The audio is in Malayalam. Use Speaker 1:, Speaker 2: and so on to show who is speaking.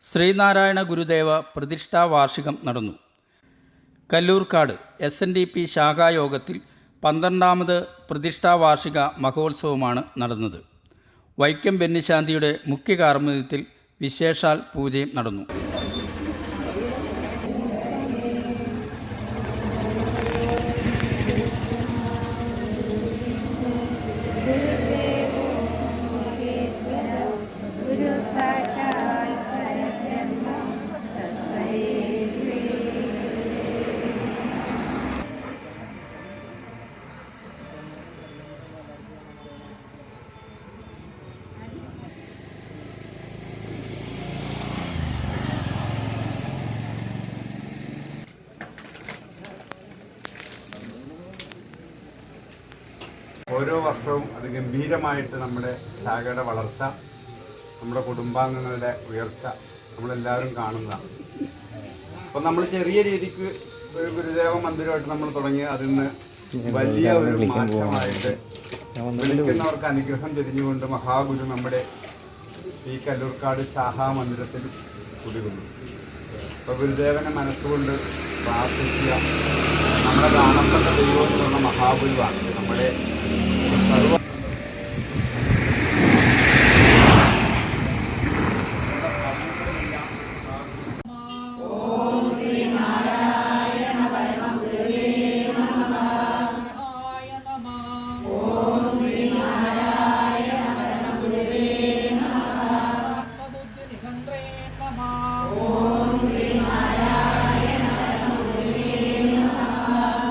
Speaker 1: ശ്രീനാരായണ ഗുരുദേവ പ്രതിഷ്ഠാ വാർഷികം നടന്നു. കല്ലൂർക്കാട് SNDP ശാഖായോഗത്തിൽ 12ാമത് പ്രതിഷ്ഠാ വാർഷിക മഹോത്സവമാണ് നടന്നത്. വൈക്കം ബെന്നിശാന്തിയുടെ മുഖ്യ കാർമ്മികത്വത്തിൽ വിശേഷാൽ പൂജയും നടന്നു.
Speaker 2: ഓരോ വർഷവും അത് ഗംഭീരമായിട്ട് നമ്മുടെ ശാഖയുടെ വളർച്ച, നമ്മുടെ കുടുംബാംഗങ്ങളുടെ ഉയർച്ച നമ്മളെല്ലാവരും കാണുന്നതാണ്. അപ്പം നമ്മൾ ചെറിയ രീതിക്ക് ഒരു ഗുരുദേവ മന്ദിരമായിട്ട് നമ്മൾ തുടങ്ങി അതിന്ന് വലിയ ഒരു മാറ്റമായിട്ട് വിളിക്കുന്നവർക്ക് അനുഗ്രഹം ചൊരിഞ്ഞുകൊണ്ട് മഹാഗുരു നമ്മുടെ ഈ കല്ലൂർക്കാട് ശാഖാ മന്ദിരത്തിൽ കുടികൊണ്ടു. അപ്പോൾ ഗുരുദേവനെ മനസ്സുകൊണ്ട് പ്രാർത്ഥിക്കുക. നമ്മുടെ കാണപ്പെട്ട ദൈവം എന്ന് പറഞ്ഞ മഹാഗുരുവാണ്. നമ്മുടെ